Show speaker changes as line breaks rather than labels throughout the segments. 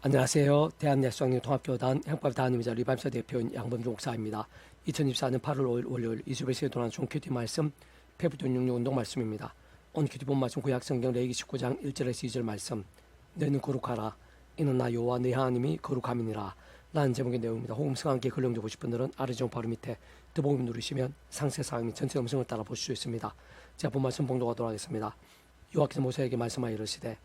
안녕하세요. 대한예수장로 통합교단 행법 단임이자 리밤사 대표인 양범주 목사입니다. 2024년 8월 5일 월요일 21세기 동안 종 큐티 말씀 페브돈 육류 운동 말씀입니다. 오늘 큐티 본 말씀 구약성경 레위기 19장 1절에서 2절 말씀. 너희는 거룩하라. 이는 나 여호와 네 하나님이 거룩함이니라. 라는 제목의 내용입니다. 호음성과 함께 글렁도 보실 분들은 아래쪽 바로 밑에 더보기 누르시면 상세사항 및 전체 음성을 따라 보실 수 있습니다. 제가 본 말씀 봉독하도록 하겠습니다. 여호와께서 모세에게 말씀하여 이르시되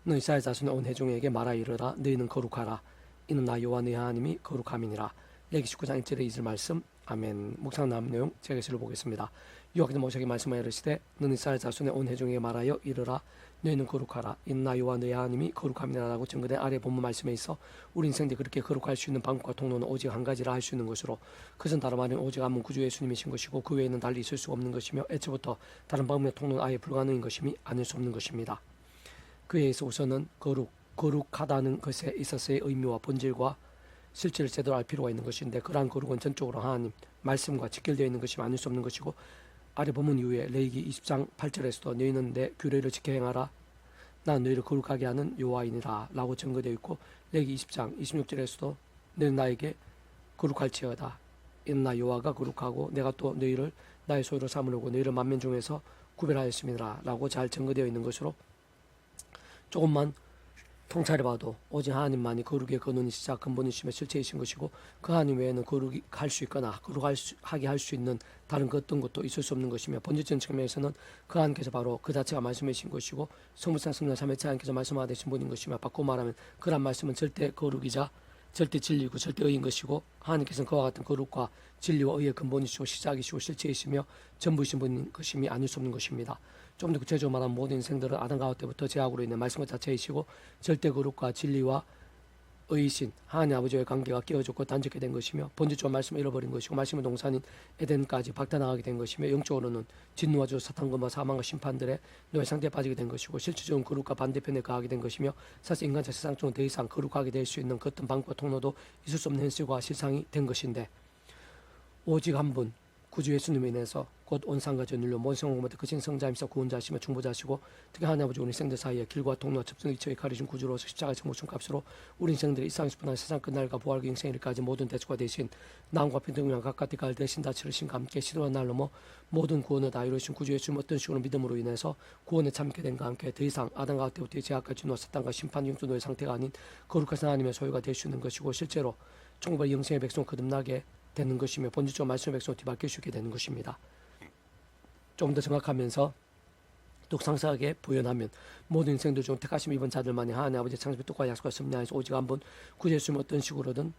너희 이스라엘 자손의 온 회중에게 말하 이르라. 너희는 거룩하라. 이는 나 여호와 너희 하나님이 거룩함이니라. 레위기 19장 1절에 2절 말씀. 아멘. 묵상 나온 내용 제가 읽어보겠습니다. 여호와께서 모세에게 말씀하여 이르시되 너는 이스라엘 자손의 온 회중에게 말하여 이르라. 너희는 거룩하라. 이는 나 여호와 너희 하나님이 거룩함이니라 라고 증거된 아래 본문 말씀에 있어 우리 인생들 그렇게 거룩할 수 있는 방법과 통로는 오직 한 가지라 할 수 있는 것으로, 그것은 다름 아닌 오직 한 분 구주 예수님이신 것이고 그 외에는 달리 있을 수 없는 것이며 애초부터 다른 방법의 통로는 아예 불가능인 것임이 아닐 수 없는 것입니다. 그에 의해서 우선은 거룩하다는 것에 있어서의 의미와 본질과 실질을 제대로 알 필요가 있는 것인데, 그러한 거룩은 전적으로 하나님 말씀과 직결되어 있는 것이 아닐 수 없는 것이고, 아래 본문 이후에 레위기 20장 8절에서도 너희는 내 규례를 지켜 행하라. 나는 너희를 거룩하게 하는 여호와이니라 라고 증거되어 있고, 레위기 20장 26절에서도 너희는 나에게 거룩할지어다. 이는 나 여호와가 거룩하고 내가 또 너희를 나의 소유로 삼으려고 너희를 만민 중에서 구별하였음이라 라고 잘 증거되어 있는 것으로, 조금만 통찰해봐도 오직 하나님만이 거룩의 근원이시자 근본이시며 실체이신 것이고, 그 하나님 외에는 거룩할 수 있거나 거룩하게 할 수 있는 다른 어떤 것도 있을 수 없는 것이며, 본질적인 측면에서는 그 하나님께서 바로 그 자체가 말씀이신 것이고 성부상 성령 삼위일체 하나님께서 말씀하신 분인 것이며, 바꾸고 말하면 그런 말씀은 절대 거룩이자 절대 진리고 절대 의인 것이고, 하나님께서는 그와 같은 거룩과 진리와 의의 근본이시고 시작이시고 실체이시며 전부이신 분인 것임이 아닐 수 없는 것입니다. 좀 더 구체적으로 말하면 모든 인생들은 아담 가우 때부터 제약으로 인해 말씀 자체이시고 절대 거룩과 진리와 의이신 하나님 아버지와의 관계가 깨어졌고 단절게 된 것이며, 본질적으로 말씀을 잃어버린 것이고 말씀의 동산인 에덴까지 박탈당하게 된 것이며, 영적으로는 진노와 저 사탄과 사망과 심판들의 노예 상태에 빠지게 된 것이고, 실질적인 거룩과 반대편에 가하게 된 것이며, 사실 인간 세상 중은 더 이상 거룩하게 될 수 있는 그 어떤 방법과 통로도 있을 수 없는 현실과 실상이 된 것인데, 오직 한 분 구주 예수님에 인해서 곧 온상과 전율로 모성공모도 그신 성자이면서 구원자시며 중보자시고, 특히 하나님 아버지 우리 인생들 사이에 길과 통로와 접속 이처에 가리신 구주로서 십자가의 목숨 값으로 우리 인생들이 일상에서뿐만 세상 끝날과 부활과 인생일까지 모든 대수가 되신 나음과 평등이랑 가까이 갈 대신 다 치르신과 함께 시도한 날 넘어 모든 구원을 다 이루신 구주 예수님 어떤 식으로 믿음으로 인해서 구원에 참게 된과 함께 더 이상 아담과 때부터의 제약과 진노와 사탄과 심판 영주노의 상태가 아닌 거룩하신 하나님의 소유가 될 수 있는 것이고, 실제로 정말 영생의 백성 거듭나게 되는 것이며, 본질적으로 말씀의 백성을 뒤바뀔 수 있게 되는 것입니다. 좀 더 정확하면서 독상사하게 부연하면 모든 인생들 중 택하심 입은 자들만이 하나님 아버지의 창조의 뜻과 약속과 섭리하에서 오직 한 번 구주 예수님 어떤 식으로든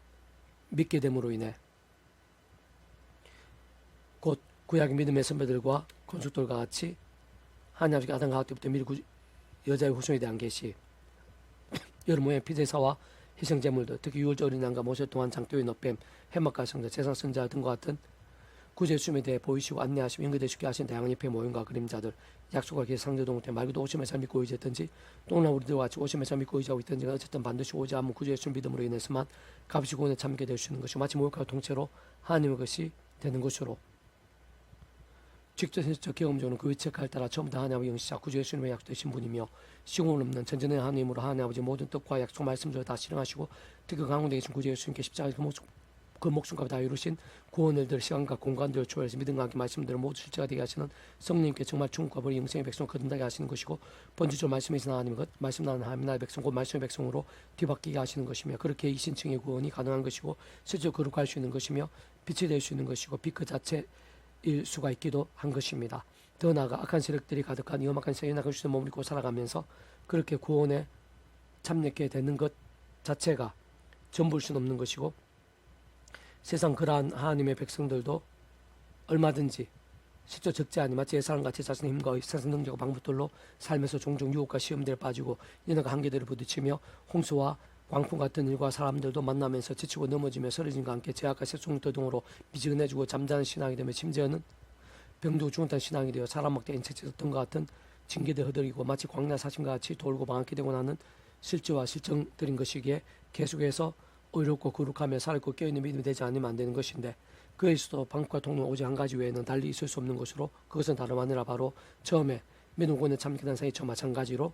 믿게 됨으로 인해 곧 구약의 믿음의 선배들과 건축들과 같이 하나님 아버지가 아담과 하와 때부터 미리 여자의 후손에 대한 계시, 여러 모양의 피제사와 희생제물들, 특히 유월절 어린 양과 모세 동안 장대의 너뱀, 해막과 성자, 제사 선자 등과 같은 구주 예수님에 대해 보이시고 안내하시고 연결되시게 하신 다양한 잎의 모형과 그림자들, 약속과 기회 상대동을 때 말고도 오심의 삶 믿고 의지했든지, 또는 우리들과 같이 오심의 삶 믿고 의지하고 있든지, 어쨌든 반드시 오지 않은 구주 예수님 믿음으로 인해서만 값이 구원에 참게 될 수 있는 것이고, 마치 모욕과 통째로 하나님의 것이 되는 것으로, 직접 현실적 경험적으로 그 위치에 따라 처음부터 하나님의 영시자 구주 예수님의 약속되신 분이며, 시공을 없는 전전의 하나님으로 하나님 아버지 모든 뜻과 약속 말씀들을 다 실행하시고, 특히 그 가운데 계신 구주 예수님께 십자가의 그 목숨값을 다 이루신 구원을 들 시간과 공간들을 초월해서 믿음과 함께 말씀들을 모두 실제가 되게 하시는 성령님께 정말 충과 버리 영생의 백성을 거듭나게 하시는 것이고, 본질적으로 말씀이신 하나님의 것, 말씀 나는 하나님 나의 백성 곧 말씀의 백성으로 뒤바뀌게 하시는 것이며, 그렇게 이신층의 구원이 가능한 것이고 실제로 거룩할 수 있는 것이며 빛이 될 수 있는 것이고 빛 그 자체일 수가 있기도 한 것입니다. 더 나아가 악한 세력들이 가득한 이 험악한 세상에 나갈 수 있는 몸을 입고 살아가면서 그렇게 구원에 참여하게 되는 것 자체가 전부일 수는 없는 것이고, 세상 그러한 하나님의 백성들도 얼마든지 실제 적지 않니 마치 예사람같이 자신의 힘과 세상 능력과 방법들로 살면서 종종 유혹과 시험들에 빠지고 인연과 한계들을 부딪히며 홍수와 광풍 같은 일과 사람들도 만나면서 지치고 넘어지며 쓰러짐과 함께 제약과 세속들 등으로 미지근해지고 잠자는 신앙이 되며, 심지어는 병들고 죽은 듯한 신앙이 되어 사람 먹되 인체체 등과 같은 징계들 허들이고 마치 광야 사심과 같이 돌고 방황케 되고 나는 실제와 실정들인 것이기에 계속해서 의롭고 거룩하며 살고 깨어있는 믿음이 되지 않으면 안 되는 것인데, 그에서도 방법과 통로는 오직 한 가지 외에는 달리 있을 수 없는 것으로, 그것은 다름 아니라 바로 처음에 믿음권에 참기된 사이처 마찬가지로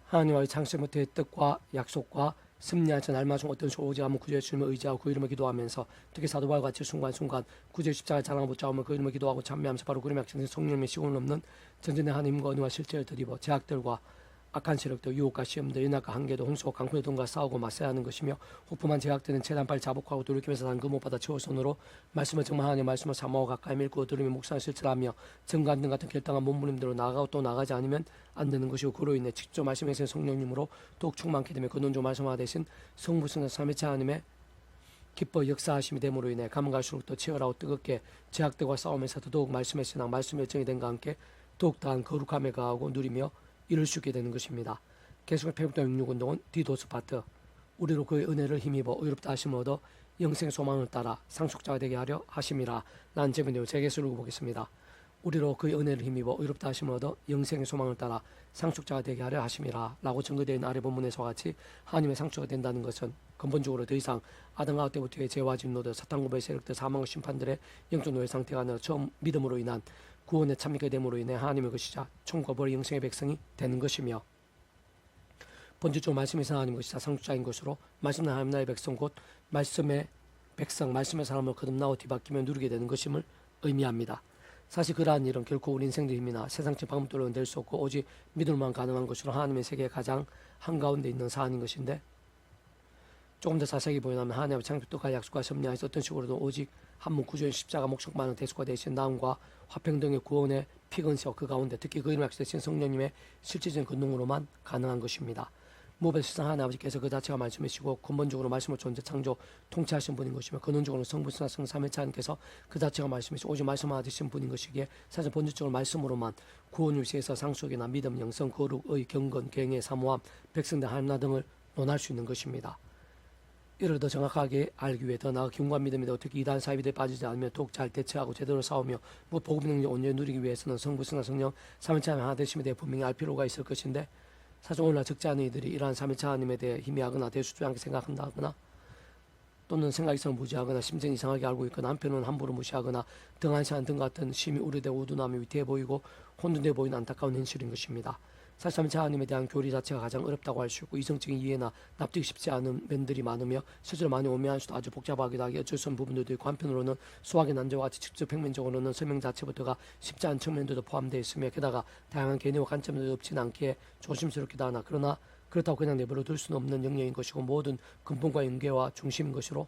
하나님과의 창세부터의 뜻과 약속과 승리하신 날마중 어떤 수 오지 않으면 구주의 주님을 의지하고 그 이름을 기도하면서 특히 사도 바울과 같이 순간순간 구주의 십자가의 자랑을 붙잡으면 그 이름을 기도하고 찬미하면서 바로 그 이름의 약속된 성령님의 시공을 넘는 전전의 하나님과 은혜와 실제를 드리고 제약들과 악한 세력들, 유혹과 시험들, 연약과 한계도, 홍수와 강풍의 등과 싸우고 맞서야 하는 것이며 후품한 제약들은 최대한 빨리 자복하고 돌이키면서 단 그 못받아 채울 손으로 말씀을 정말 하나님의 말씀을 사모하고 가까이 밀고 들으며 묵상을 실천하며 증거한 등 같은 결단한 몸부림대로 나아가고 또 나가지 않으면 안 되는 것이고 그로 인해 직접 말씀하신 성령님으로 더욱 충만케 되며 근원조 말씀화 되신 성부성자 삼위체 하나님의 기뻐 역사하심이 됨으로 인해 가면 갈수록 더 치열하고 뜨겁게 제약들과 싸우면서 더더욱 말씀의 신앙, 말씀의 열정이 된과 함께 더욱 더한 거룩함에 가하고 누리며 이룰 수 있게 되는 것입니다. 계속해 페북도 66운동은 디도스 파트 우리로 그의 은혜를 힘입어 의롭다 하심을 얻어 영생 소망을 따라 상속자가 되게 하려 하심이라. 라는 제목으로 재개수를 읽어보겠습니다. 우리로 그의 은혜를 힘입어 의롭다 하심을 얻어 영생의 소망을 따라 상속자가 되게 하려 하심이라 라고 증거되어 있는 아래 본문에서 같이 하나님의 상속자가 된다는 것은 근본적으로 더 이상 아담과 때부터의 죄와 진노들, 사탄고의 세력들, 사망의 심판들의 영적 노예 상태가 아니라 처음 믿음으로 인한 구원의 참미가 됨으로 인해 하나님의 것이자 천국과 벌의 영생의 백성이 되는 것이며 본질적으로 말씀에서 하나님의 것이자 상속자인 것으로 말씀은 하나님 나라의 백성 곧 말씀의 백성, 말씀의 사람을 거듭나고 뒤바뀌며 누리게 되는 것임을 의미합니다. 사실 그러한 일은 결코 우리 인생의 힘이나 세상적 방법들로는 될 수 없고 오직 믿음으로만 가능한 것으로 하나님의 세계의 가장 한가운데 있는 사안인 것인데 조금 더 자세히 보여나면 하나님의 창조 뜻과 약속과 섭리하에서 어떤 식으로든 오직 한문 구조의 십자가 목적만은 대수가 되신 나음과 화평등의 구원의 피근세와 그 가운데 특히 그 이름 약속되신 성령님의 실질적인 근동으로만 가능한 것입니다. 무엇보다 세상 하나님 아버지께서 그 자체가 말씀이시고 근본적으로 말씀을 존재 창조 통치하신 분인 것이며 근원적으로 성부나 성삼위체 하나님께서 그 자체가 말씀이시고 오직 말씀만 하신 분인 것이기에 사실 본질적으로 말씀으로만 구원을 위해서 상속이나 믿음, 영성, 거룩의 경건, 경외, 사모함, 백성들 하나님 나 등을 논할 수 있는 것입니다. 이를 더 정확하게 알기 위해 더 나아 경과 믿음이다 어떻게 이단 사이비에 빠지지 않으며 더욱 잘 대처하고 제대로 싸우며 복음 능력 온전히 누리기 위해서는 성부, 성자, 성령 삼위체 하나님 하나 되심에 대해 분명히 알 필요가 있을 것인데 사실 오늘날 적지 않은 이들이 이러한 삼위체 하나님에 대해 희미하거나 대수조양하게 생각한다거나 또는 생각 이상을 무지하거나 심정 이상하게 알고 있거나 한편은 함부로 무시하거나 등한시한 등 같은 심히 우려되고 우둔함이 위태해 보이고 혼돈돼 보이는 안타까운 현실인 것입니다. 사실 삼위체 하나님에 대한 교리 자체가 가장 어렵다고 할 수 있고 이성적인 이해나 납득이 쉽지 않은 면들이 많으며 실제로 많이 오묘할 수도 아주 복잡하기도 하게 어쩔 수 없는 부분들도 있고 한편으로는 수학의 난제와 같이 직접 평면적으로는 설명 자체부터가 쉽지 않은 측면들도 포함되어 있으며 게다가 다양한 개념과 관점들도 없지는 않기에 조심스럽기도 하나 그러나 그렇다고 그냥 내버려 둘 수는 없는 영역인 것이고 모든 근본과 연계와 중심인 것으로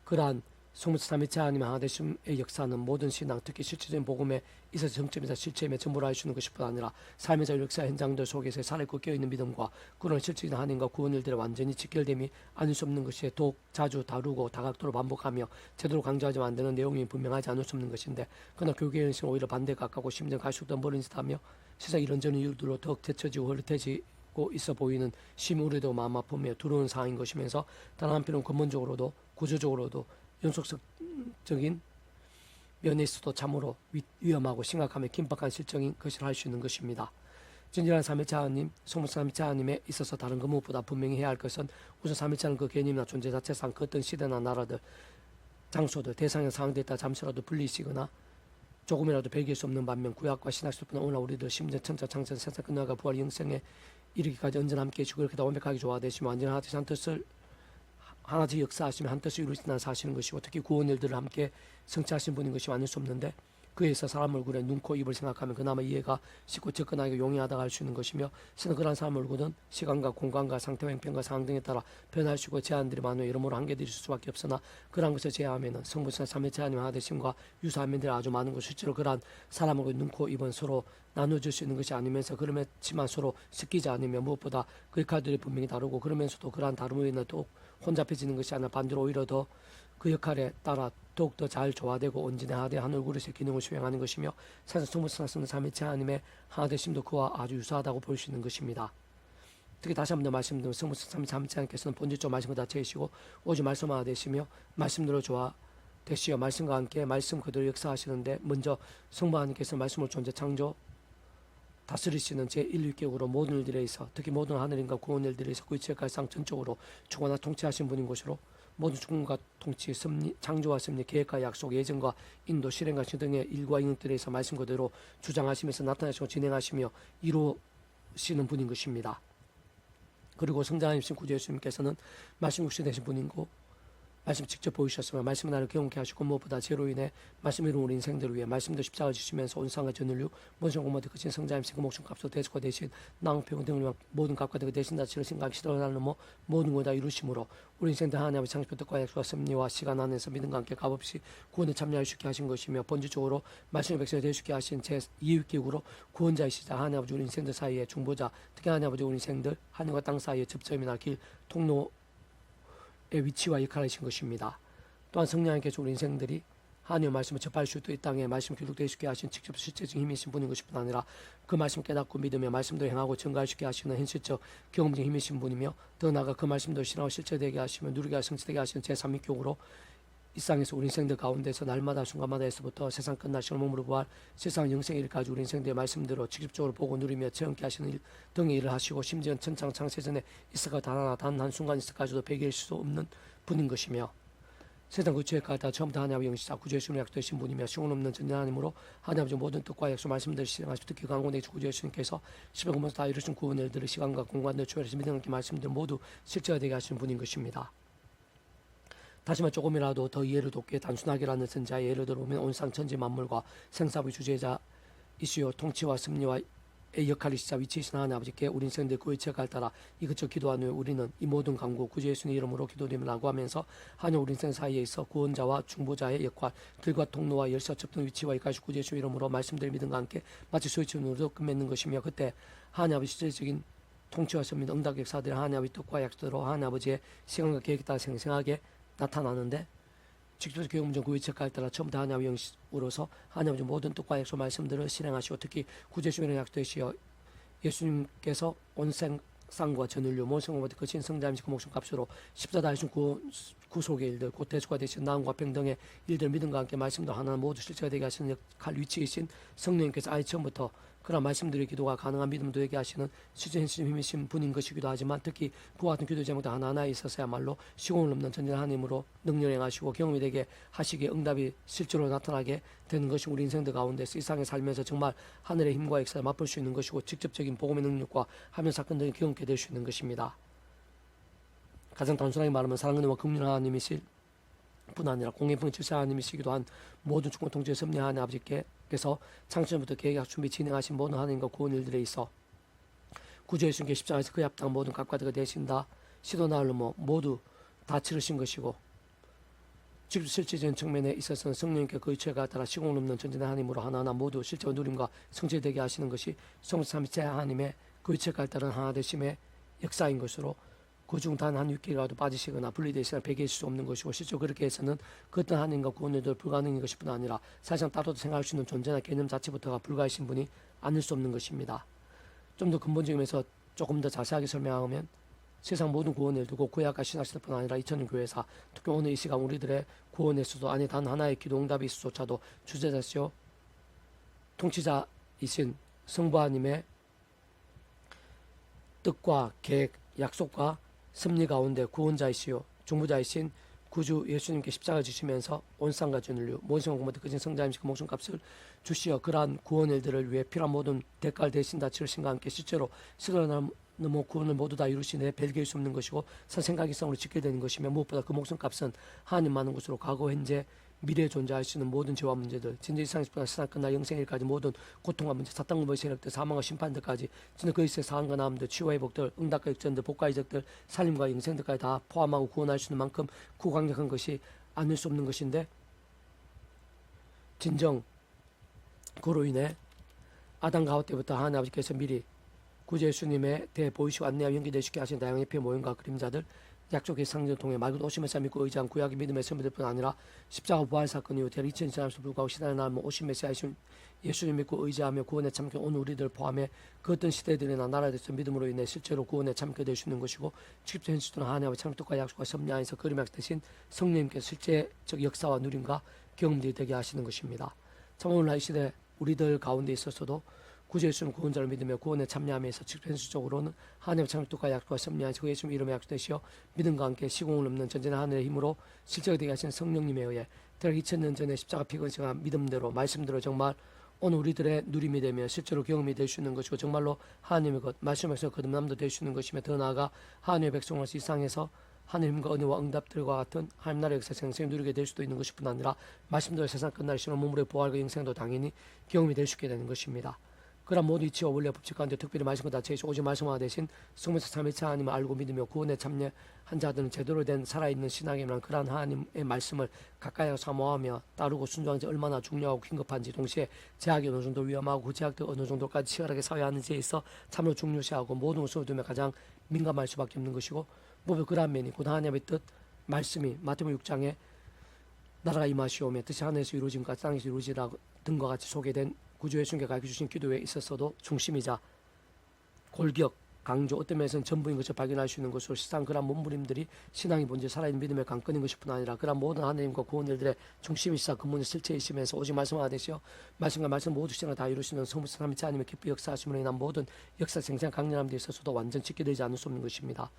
그러한 성부성 삼위체 하나님의 하나 되심의 역사는 모든 신앙 특히 실질적인 복음에 있어서 정점이자 실체임에 전부를 알 수 있는 것뿐 아니라 삶의 자 역사 현장들 속에서 살아있고 깨어있는 믿음과 그런 실질적인 하나님과 구원 일들의 완전히 직결됨이 아닐 수 없는 것이 더욱 자주 다루고 다각도로 반복하며 제대로 강조하지만 안 되는 내용이 분명하지 않을 수 없는 것인데 그러나 교계의 현실은 오히려 반대에 가깝고 심지어 갈수록 더 멀은 짓하며 세상 이런저런 이유들로 더욱 데쳐지고 흐릿해지고 있어 보이는 심히 우려되고 마음 아프며 두려운 상황인 것이면서 다른 한편은 근본적으로도 구조적으로도 연속적인 면에 있어도 참으로 위험하고 심각하며 긴박한 실정인 것이라 할 수 있는 것입니다. 진실한 삼위체 하나님, 성부 삼위체 하나님에 있어서 다른 그 무엇보다 분명히 해야 할 것은 우선 삼위체는 그 개념이나 존재 자체상 그 어떤 시대나 나라들, 장소들, 대상의 상황에 따라 잠시라도 분리시거나 조금이라도 배길 수 없는 반면 구약과 신학수뿐 오늘 우리들 심지어 천자 창세 세상 끝나가 부활 영생에 이르기까지 언제나 함께해 주고 그렇게 다 완벽하게 조화되시며 완전한 하나님 뜻을 하나씩 역사하시며 한 뜻을 이루시는 사시는 것이고 특히 구원 일들을 함께 성취하신 분인 것이 아닐 수 없는데 그에서 사람 얼굴에 눈, 코, 입을 생각하면 그나마 이해가 쉽고 접근하기 용이하다고 할 수 있는 것이며 실은 그러한 사람 얼굴은 시간과 공간과 상태와 형편과 상황 등에 따라 변할 수 있고 제한들이 많으며 여러모로 한계들이 있을 수밖에 없으나 그러한 것을 제외하면 성부성 삼위체 하나님 하나 되심과 유사한 면들이 아주 많은 것 실제로 그러한 사람 얼굴, 눈, 코, 입은 서로 나눠줄 수 있는 것이 아니면서 그러면지만 서로 섞이지 않으며 무엇보다 그 역할들이 분명히 다르고 그러면서도 그러한 다름으로 인해 또 혼잡해지는 것이 아니라 반대로 오히려 더 그 역할에 따라 더욱더 잘 조화되고 온전히 하되 한 얼굴에서 기능을 수행하는 것이며 사실 성부성 삼위체 하나님의 하나 되심도 그와 아주 유사하다고 볼 수 있는 것입니다. 특히 다시 한번 더 말씀드리면 성부성 삼위체 하나님께서는 본질적 말씀과 자체이시고 오직 말씀 하나 되시며 말씀대로 조화되시어 말씀과 함께 말씀 그대로 역사하시는데 먼저 성부 하나님께서 말씀을 존재 창조 다스리시는 제1위격으로 모든 일들에 있어 특히 모든 하늘인과 구원 일들에 있어 그 이치까지 전적으로 주관하고 통치하신 분인 것으로 모든 주권과 통치, 섭리, 창조와 섭리, 계획과 약속, 예정과 인도, 실행과 시 등의 일과 영역들에 있어 말씀 그대로 주장하시면서 나타내시고 진행하시며 이루시는 분인 것입니다. 그리고 성자님이신 구주 예수님께서는 말씀 육신 되신 분이고 말씀 직접 보이셨으며 말씀을 나를 경험케 하시고 무엇보다 죄로 인해 말씀 이룬 우리 인생들을 위해 말씀도 십자가 지시면서 온 세상과 전인류 모든 공모도 크신 성자님이신 그 목숨 값으로 대속화 대신 나무평 등을 위한 모든 값과 그 대신 다 치르신 각 시대를 넘어 모든 걸 다 이루심으로 우리 인생들 하나님 아버지 창조의 뜻과 약속과 섭리와 시간 안에서 믿음과 함께 값없이 구원에 참여할 수 있게 하신 것이며 본질적으로 말씀의 백성이 될 수 있게 하신 제 이웃기구로 구원자이시자 하나님 아버지 우리 인생들 사이에 중보자 특히 하나님 아버지 우리 인생들 하늘과 땅 사이에 접점이나 길 통로 위치와 역할을 하신 것입니다. 또한 성령님께서 우리 인생들이 하나님의 말씀을 접할 수 있도록 이 땅에 말씀 교육되어 있게 하신 직접 실제적인 힘이신 분인 것뿐 아니라 그 말씀 깨닫고 믿으며 말씀도 행하고 증거할 수 있게 하시는 현실적 경험적 힘이신 분이며 더 나아가 그 말씀도 신하고 실제되게 하시며 누리게 성취되게 하시는 제3위격으로 이 땅에서 우리 인생들 가운데서 날마다 순간마다에서부터 세상 끝날 시간 몸으로 부활 세상 영생의 일까지 우리 인생들의 말씀대로 직접적으로 보고 누리며 체험케 하시는 일 등의 일을 하시고 심지어 천창창세전에 있어가 단 한 순간 있어까지도 베개일 수 없는 분인 것이며 세상 구체에 다 처음부터 하나님의 영시자 구주 예수님을 약속되신 분이며 시공 없는 전진 하나님으로 하나님의 모든 뜻과 약속 말씀들을 실행하시고 특히 강권의 구주 예수님께서 십자가면서 다 이루신 구원을 들을 시간과 공간을 초월해서 믿음 함께 말씀들 모두 실제가 되게 하시는 분인 것입니다. 다시마 조금이라도 더 이해를 돕게 단순하게라는 선자의 예를 들어보면 온상 천지 만물과 생사의 주제자이시요 통치와 섭리와의 역할이시자 위치이신 하나님 아버지께 우리 인생들 그 위치에 따라 이것저것 기도한 후에 우리는 이 모든 간구 구주 예수님의 이름으로 기도드리라고 하면서 하나님 우리 인생 사이에 있어 구원자와 중보자의 역할 길과 통로와 열쇠 접등 위치와 이까지 구주 예수의 이름으로 말씀드릴 믿음과 함께 마치 소유치는으로 끝맺는 것이며 그때 하나님 아버지 실질적인 통치와 섭리 응답 역사들 하나님 아버지 뜻과 약속대로 하나님 아버지의 시간과 계획에 따라 생생하게 나타나는데 직접 교육문전 그 위치에 따라 처음부터 하나님의 영으로서 하나님의 모든 뜻과 약속 말씀들을 실행하시고 특히 구제주의를 약속되시어 예수님께서 온 생상과 전인류 모든 것들 거친 성자임시 그 목숨 값으로 십자가 하신 구속의 일들 곧 대속화 되신 나음과 평등의 일들 믿음과 함께 말씀도 하나 모두 실체가 되게 하시는 역할 위치이신 성령님께서 아예 처음부터 그러나 말씀드릴 기도가 가능한 믿음도 되게 하시는 실제신 힘이신 분인 것이기도 하지만 특히 그와 같은 기도 제목도 하나하나에 있어서야말로 시공을 넘는 전진 하나님으로 능력 행하시고 경험이 되게 하시기에 응답이 실제로 나타나게 되는 것이 우리 인생들 가운데서 이 세상에 살면서 정말 하늘의 힘과 역사를 맛볼 수 있는 것이고 직접적인 복음의 능력과 하면 사건 등을 경험케 될 수 있는 것입니다. 가장 단순하게 말하면 사랑하는 긍휼한 하나님이실 뿐 아니라 공의풍 질서 하나님이시기도 한 모든 주권 통치의 섭리 하나님 아버지께서 창세전부터 계획 준비 진행하신 모든 하나님과 구원 일들에 있어 구주 예수님께 십자가에서 그에 합당한 모든 값과 득을 대신다 시도나흘로 모두 다 치르신 것이고 직접 실질적인 측면에 있어서는 성령님께 그 위치에 따라 시공을 넘는 전진의 하나님으로 하나하나 모두 실제와 누림과 성취되게 하시는 것이 성삼위체 하나님의 그 위치에 따른 하나되심의 역사인 것으로 그중 단 한 육개라도 빠지시거나 분리되시거나 배개일 수 없는 것이고 실제로 그렇게 해서는 그 어떤 하나님과 구원을 불가능인 것일 뿐 아니라 사실상 따로도 생각할 수 있는 존재나 개념 자체부터가 불가하신 분이 아닐 수 없는 것입니다. 좀 더 근본적인 면에서 조금 더 자세하게 설명하면 세상 모든 구원을 두고 구약과 신학시대 뿐 아니라 2000년 교회사 특히 오늘 이 시간 우리들의 구원에서도 아니 단 하나의 기도 응답이 있어조차도 주제자시요 통치자이신 성부 하나님의 뜻과 계획 약속과 섭리 가운데 구원자이시요 중보자이신 구주 예수님께 십자가 주시면서 온 상과 전인류 모든 공모도 그진 성자임시 그 목숨값을 주시어 그러한 구원 일들을 위해 필요한 모든 대가를 대신 다 치르신과 함께 실제로 시도나 구원을 모두 다 이루시네 별개일 수 없는 것이고 선생각이성으로 지켜야 되는 것이며 무엇보다 그 목숨값은 하나님 많은 것으로 과거 현재 미래에 존재할 수 있는 모든 죄와 문제들 진짜 이상에서부터 세상 끝나 영생일까지 모든 고통과 문제 사탄과 세력들 사망과 심판들까지 진짜 그 있을 사한과 나음들 치유와 회복들 응답과 역전들 복과 이적들 살림과 영생들까지 다 포함하고 구원할 수 있는 만큼 구강력한 것이 아닐 수 없는 것인데 진정 그로 인해 아담과 하와 때부터 하나님 아버지께서 미리 구주 예수님에 대해 보이시고 안내와 연기되시게 하신 다양한 표 모임과 그림자들 약속의 상징을 통해 말 그대로 오심의 삶 믿고 의지한 구약의 믿음의 선배들 뿐 아니라 십자가 부활 사건 이후 대략 2000년에서 불구하고 시대의 날 오심 메시아이신 예수님 믿고 의지하며 구원에 참게 온 우리들 포함해 그 어떤 시대들이나 나라에서 믿음으로 인해 실제로 구원에 참게 될 수 있는 것이고 직접 현실도는 하나님의 창조과 약속과 섭리 안에서 그림 약대신 성령님께서 실제적 역사와 누림과 경험들이 되게 하시는 것입니다. 참 오늘날 이 시대 우리들 가운데 있어서도 구주 예수님 구원자를 믿으며 구원에 참여하면서 직접 현실적으로는 하나님의 창조과 약속과 섭리하신 그 예수님 이름의 약속되시어 믿음과 함께 시공을 넘는 전진의 하늘의 힘으로 실제가 되게 하신 성령님에 의해 대략 2000년 전에 십자가 피건시가 믿음대로 말씀대로 정말 오늘 우리들의 누림이 되며 실제로 경험이 될 수 있는 것이고 정말로 하나님의 것 말씀에서 거듭남도 될 수 있는 것이며 더 나아가 하나님의 백성으로서 이 세상에서 하나님과 은혜와 응답들과 같은 하나님 나라의 역사 생생히 누리게 될 수도 있는 것일 뿐 아니라 말씀대로 세상 끝날 시는 몸물의 부활과 영생도 당연히 경험이 될 수 있게 되는 것입니다. 그러한 모든 이치와 원리와 법칙 가운데 특별히 말씀과 다체이시고 오직 말씀화 대신 성면에서 삼위체 하나님을 알고 믿으며 구원에 참여한 자들은 제대로 된 살아있는 신앙이란 그러한 하나님의 말씀을 가까이 사모하며 따르고 순종하는 지 얼마나 중요하고 긴급한지 동시에 제약이 어느 정도 위험하고 그 제약도 어느 정도까지 치열하게 사회하는지에 있어 참으로 중요시하고 모든 것을 두며 가장 민감할 수밖에 없는 것이고 무엇보다 그러한 면이 곧 하나님의 뜻 말씀이 마태복음 6장에 나라가 임하시오며 뜻이 하늘에서 이루어진 것 땅에서 이루어지라 등과 같이 소개된 구주의 순교 가르쳐주신 기도에 있어서도 중심이자 골격, 강조, 어떤 면에서는 전부인 것을 발견할 수 있는 것으로 실상 그러한 몸부림들이 신앙이 본질 살아있는 믿음의 강건인 것일 뿐 아니라 그러한 모든 하나님과 구원 일들의 중심이시자 근본의 실체이시면서 오직 말씀하듯이요 말씀과 말씀 모두 시간을 다 이루시는 성부사 삼위체 하나님의 기쁘 역사하심으로 인한 모든 역사 생생 강렬함 데 있어서도 완전 지켜되지 않을 수 없는 것입니다.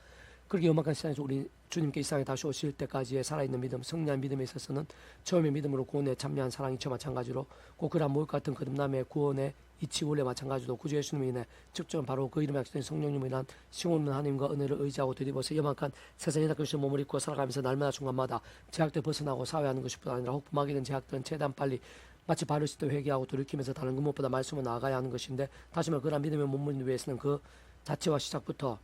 그렇게 음악한 시간에서 우리 주님께 이 세상에 다시 오실 때까지의 살아있는 믿음, 승리한 믿음에 있어서는 처음의 믿음으로 구원에 참여한 사랑이 저 마찬가지로 꼭 그러한 모욕 같은 거듭남의 구원의 이치 원래 마찬가지로 구주 예수님이 인해 직접 바로 그 이름에 약속된 성령님을 인한 싱온 없는 하나님과 은혜를 의지하고 되짚어서 염악한 세상에 닥쳐진 몸을 입고 살아가면서 날마다 중간마다 제약들 벗어나고 사회하는 것뿐 아니라 혹부하게 된 제약들은 최대한 빨리 마치 바르실 때 회개하고 돌이키면서 다른 것보다 말씀을 나아가야 하는 것인데 다시 말해 그러한 믿음의 몸을 위해서는 그 자체와 시작부터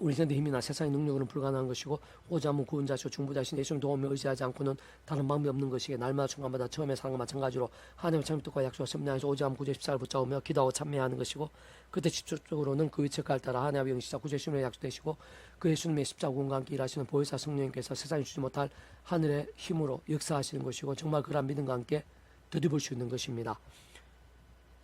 우리 현대 힘이나 세상의 능력으로는 불가능한 것이고 오자문 구원자시오 중보자신 예수님 도움을 의지하지 않고는 다른 방법이 없는 것이기에 날마다 중간마다 처음에 사는 것과 마찬가지로 하나님의 참뜻과 약속과 섭리하여서 오자문 구제 십자가를 붙잡으며 기도하고 참여하는 것이고 그때 집중적으로는 그 위치까지 따라 하나님의 영시자 구제 예수님의 약속되시고 그 예수님의 십자가 구원과 함께 일하시는 보혜사 성령님께서 세상이 주지 못할 하늘의 힘으로 역사하시는 것이고 정말 그러한 믿음과 함께 되돌볼 수 있는 것입니다.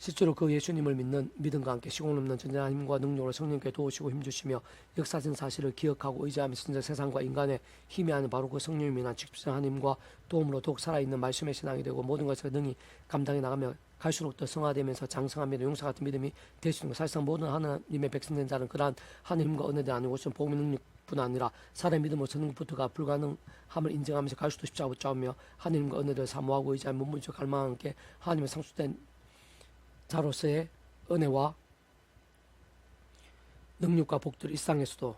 실제로 그 예수님을 믿는 믿음과 함께 시공 없는 전쟁한 힘과 능력으로 성령께 도우시고 힘주시며 역사진 사실을 기억하고 의지하면서 진짜 세상과 인간의 힘이 아닌 바로 그 성령님이 난 직접적인 힘과 도움으로 더욱 살아있는 말씀의 신앙이 되고 모든 것을 능히 감당해 나가며 갈수록 더 성화되면서 장성한 믿음, 용사 같은 믿음이 될 수 있는 것. 사실상 모든 하나님의 백성된 자는 그러한 하나님과 은혜대 아니고 것은 복음의 능력뿐 아니라 사람의 믿음으로 서는 것부터가 불가능함을 인정하면서 갈수록 십자가 붙잡으며 하나님과 은혜를 사모하고 의지하며 문문적 갈망과 함께 하나님의 상수된 자로서의 은혜와 능력과 복들을 일상에서도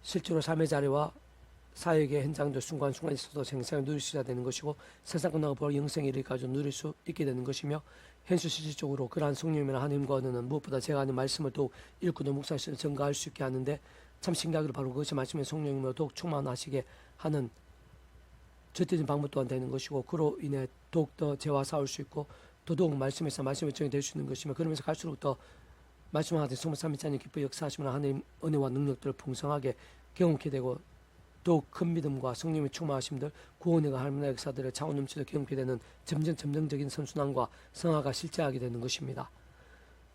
실제로 삶의 자리와 사역의 현장들 순간순간에 있어도 생생히 누릴 수 있어야 되는 것이고 세상 끝나고 바로 영생에 이르기까지 누릴 수 있게 되는 것이며 현실 실질적으로 그러한 성령이나 하나님과 은혜는 무엇보다 제가 하는 말씀을 더욱 읽고 묵상해서 증가할 수 있게 하는데 참 신기하게도 바로 그것이 말씀의 성령님으로 더욱 충만하시게 하는 절대적인 방법 또한 되는 것이고 그로 인해 더욱더 죄와 싸울 수 있고 더더욱 말씀에서 말씀의 정이 될 수 있는 것이며 그러면서 갈수록 더 말씀하듯이 성부 삼위체하나님 기뻐 역사하시면 하나님 은혜와 능력들을 풍성하게 경험케 되고 더욱 큰 믿음과 성령의 충만하심들 구원과 하나님의 역사들을 차원 넘치도록 경험케 되는 점점 점정적인 선순환과 성화가 실제하게 되는 것입니다.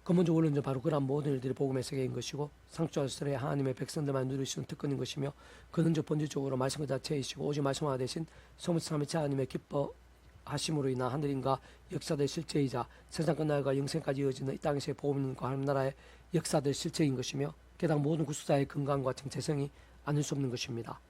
근본적으로는 바로 그러한 모든 일들이 복음의 세계인 것이고 상주하시되 하나님의 백성들만 누릴 수 있는 특권인 것이며 그는 본질적으로 말씀 그 자체이시고 오직 말씀화 대신 성부 삼위체 하나님의 기뻐 하심으로 인한 하늘인과 역사들 실체이자 세상 끝날과 영생까지 이어지는 이 땅에서의 복음과 하나님 나라의 역사들 실체인 것이며 게다가 모든 구속자의 건강과 정체성이 아닐 수 없는 것입니다.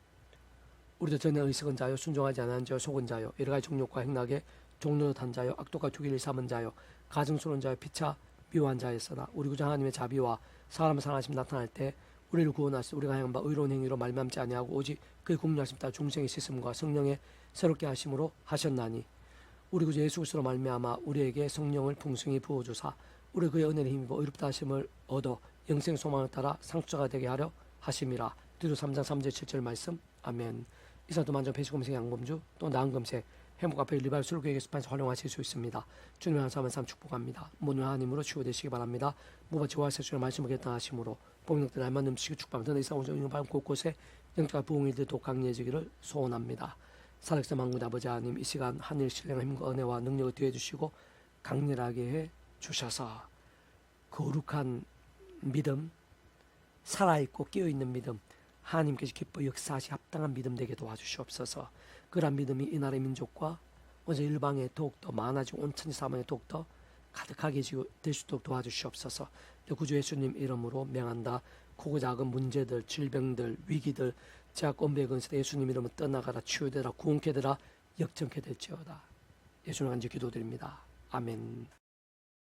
우리도 전에 의식은 자요 순종하지 않은 자요 속은 자요 여러 가지 종욕과 행락에 종로한 자요 악독과 투기를 삼은 자요 가증스러운 자요 피차 미워한 자였으나 우리 구주 하나님의 자비와 사람을 사랑하심 나타날 때 우리를 구원하시 우리가 행한 바 의로운 행위로 말미암지 아니하고 오직 그의 공유하심 따라 중생의 씻음과 성령의 새롭게 하심으로 하셨나니 우리 구주 예수 그리스도로 말미암아 우리에게 성령을 풍성히 부어주사 우리 그의 은혜를 힘입어 의롭다 하심을 얻어 영생 소망을 따라 상주자가 되게 하려 하심이라. 디도 3장 3절 7절 말씀. 아멘. 이사도 만정 배시검색 양범주 또 나은검색 행복 앞에 리발 술교회 게시판에서 활용하실 수 있습니다. 주님의 한사만 삶 축복합니다. 모든 하나님으로 치유되시기 바랍니다. 무바지와 세수의 말씀을 결단하심으로 복력들 날만 넘치기 축복합니다. 이사 오늘 있는 밤 곳곳에 영적과 부흥일들도 강리해지기를 소원합니다. 살아계신 만군 아버지 하나님 이 시간 하늘 신령한 힘과 은혜와 능력을 더해 주시고 강렬하게 해 주셔서 거룩한 믿음 살아있고 깨어있는 믿음 하나님께서 기뻐 역사하시 합당한 믿음 되게 도와주시옵소서. 그러한 믿음이 이 나라의 민족과 어제 일방에 더욱더 많아지고 온천지 사방에 더욱더 가득하게 될 수 있도록 도와주시옵소서. 구주 예수님 이름으로 명한다. 크고 작은 문제들 질병들 위기들 제약 권배의 근세 예수님 이름으로 떠나가라 치유되라 구원케 되라 역정케 될지어다. 예수님 간절히 기도드립니다. 아멘.